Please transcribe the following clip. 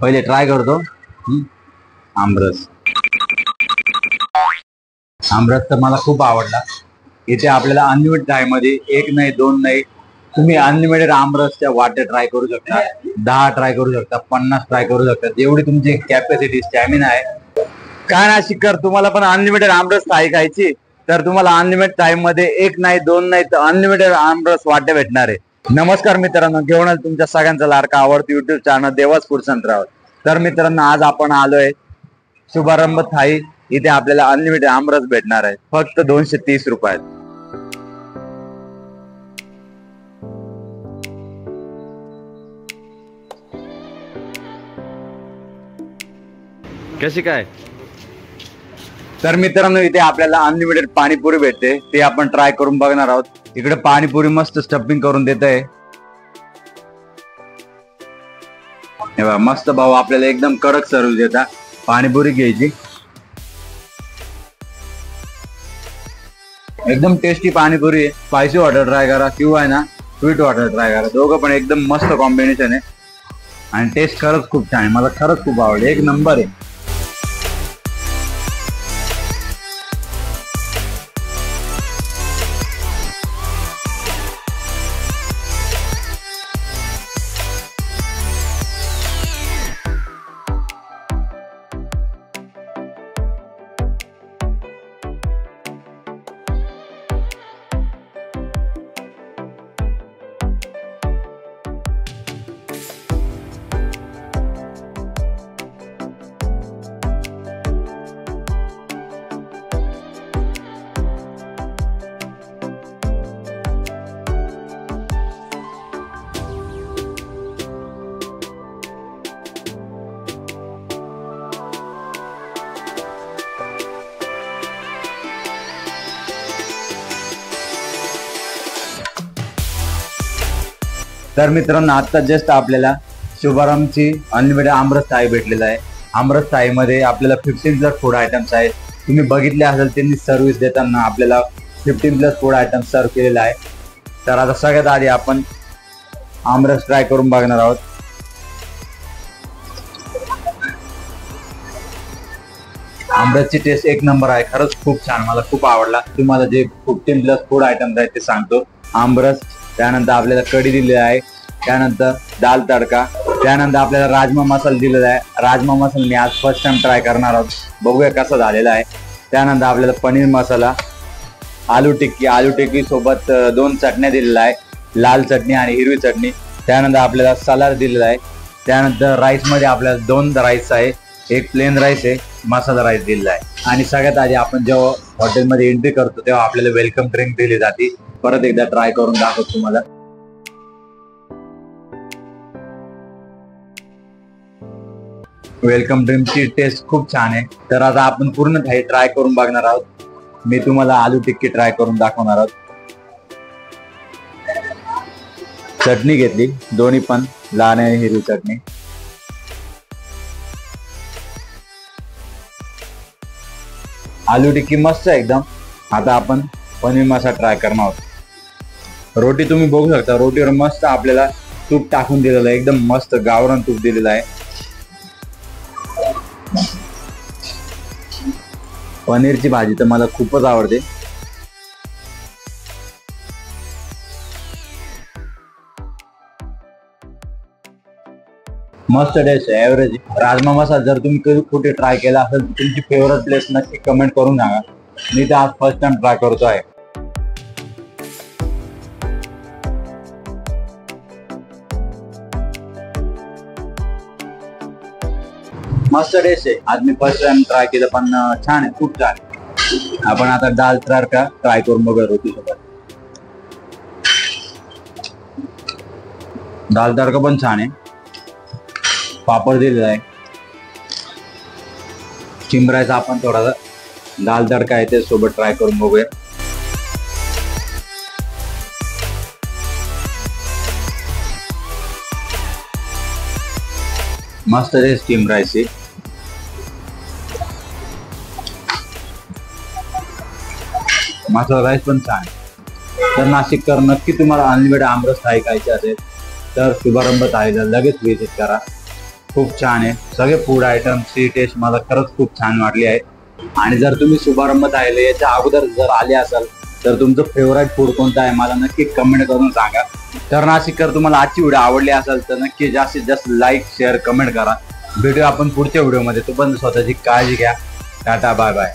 पहिले ट्राय करतो आमरस। आमरस तर मला खूप आवडला। इथे आपल्याला अनलिमिटेड टाइममध्ये एक नाही दोन नाही, तुम्ही अनलिमिटेड आमरसच्या वाटे ट्राय करू शकता, 10 ट्राय करू शकता, 50 ट्राय करू शकता, जेवढी तुमची कॅपॅसिटी स्टॅमिना आहे। काय नाशिककर, तुम्हाला पण अनलिमिटेड आमरस थाळी खायची तर तुम्हाला अनलिमिटेड टाइम मध्ये एक नाही दोन नाही तर अनलिमिटेड आमरस वाटे भेटणार आहे। नमस्कार मित्रांनो, घेऊन आलो तुमच्या सगळ्यांचा लाडका आवडती युट्यूब चॅनल देवास फूड सेंटरवर। तर मित्रांनो, आज आपण आलोय शुभारंभ थाळी। इथे आपल्याला अनलिमिटेड आमरस भेटणार आहे फक्त 230 रुपयात। कशी काय? तर मित्रांनो, इथे आपल्याला अनलिमिटेड पाणीपुरी भेटते, ते आपण ट्राय करून बघणार आहोत। इकडे पाणीपुरी मस्त स्टफिंग करून देत आहे। मस्त भाऊ आपल्याला एकदम कडक सर्व्हिस देता। पाणीपुरी घ्यायची, एकदम टेस्टी पाणीपुरी आहे। स्पायसी वॉटर ट्राय करा किंवा आहे ना स्वीट वॉटर ट्राय करा, दोघं पण एकदम मस्त कॉम्बिनेशन आहे आणि टेस्ट खरंच खूप छान आहे। मला खरंच खूप आवडले, एक नंबर आहे। तर मित्रांनो, आता जस्ट आपल्याला शुभारंभची अनलिमिटेड आमरस थाळी भेटलेला आहे। आमरस थाळीमध्ये आपल्याला 15+ फूड आयटम्स आहेत। तुम्ही बघितले असेल त्यांनी सर्व्हिस देताना आपल्याला 15+ फूड आयटम्स सर्व केलेला आहे। तर आता सगळ्यात आधी आपण आमरस ट्राय करून बघणार आहोत। आमरसची टेस्ट एक नंबर आहे, खरंच खूप छान, मला खूप आवडला। तुम्हाला जे 15+ फूड आयटम्स आहेत ते सांगतो। आमरस, त्यानंतर आपल्याला कढी दिलेली आहे, त्यानंतर दाल तडका, त्यानंतर आपल्याला राजमा मसाला दिलेला आहे। राजमा मसाला मी आज फर्स्ट टाइम ट्राय करणार आहोत, बघूया कसा झालेला आहे। त्यानंतर आपल्याला पनीर मसाला, आलू टिक्की सोबत 2 चटण्या दिलेल्या आहे, लाल चटणी आणि हिरवी चटणी। त्यानंतर आपल्याला सलाड दिलेला आहे। त्यानंतर राईस मध्ये आपल्याला 2 राईस आहे, एक प्लेन राईस आहे, मसाला राईस दिलेला आहे। आणि सगळ्यात आधी आपण जेव्हा हॉटेलमध्ये एंट्री करतो तेव्हा आपल्याला वेलकम ड्रिंक दिली जाते। परत एकदा ट्राय करून दाखवतो तुम्हाला। वेलकम ड्रिंकची टेस्ट खूप छान आहे। तर आता आपण पूर्ण थाळी ट्राय करून बघणार आहोत। मी तुम्हाला आलू टिक्की ट्राय करून दाखवणार आहोत। चटणी घेतली, दोन्ही पण लाल आणि हिरवी चटणी। आलू टिक्की मस्त आहे एकदम। आता आपण पनीर मसाला ट्राय करणार आहोत। रोटी तुम्ही बघू शकता, रोटीवर मस्त आपल्याला तूप टाकून दिलेलं आहे, एकदम मस्त गावरान तूप दिलेलं आहे। पनीरची भाजी तर मला खूपच आवडते। मस्त टेस्ट आहे, एव्हरेज। राजमा मसाला जर तुम्ही कधी कुठे ट्राय केला असेल तर तुमची फेवरेट प्लेस नक्की कमेंट करून सांगा। मी तर आज फर्स्ट टाइम ट्राय करतो आहे। मस्त टेस्ट आहे, आज मी फर्स्ट टाइम ट्राय केलं पण छान आहे, खूप छान आहे। आपण आता दाल तडका ट्राय करून बघूया रोटी सोबत। दाल तडका पण छान आहे, पापड दिलेला आहे, चिंबरायचा आपण थोडासा दाल तडका आहे ते सोबत ट्राय करून बघूया। मस्त टेस्ट चिंबरायची। मसाला राईस पण छान। तर नाशिककर नक्की तुम्हाला अनलिमिटेड आमरस थाळी खायची असेल तर शुभारंभ थाळीला लगेच व्हिजिट करा। खूप छान आहे. सगळे फूड आयटमची टेस्ट मला खरंच खूप छान वाटली आहे. आणि जर तुम्ही शुभारंभात आले याच्या अगोदर जर आले असाल तर तुमचं फेवरेट फूड कोणतं आहे मला नक्की कमेंट करून सांगा. तर नाशिककर, तुम्हाला आजची व्हिडिओ आवडली असेल तर नक्की जास्तीत जास्त लाईक शेअर कमेंट करा. भेटूया आपण पुढच्या व्हिडिओमध्ये. तोपर्यंत स्वतःची काळजी घ्या. Tata bye bye.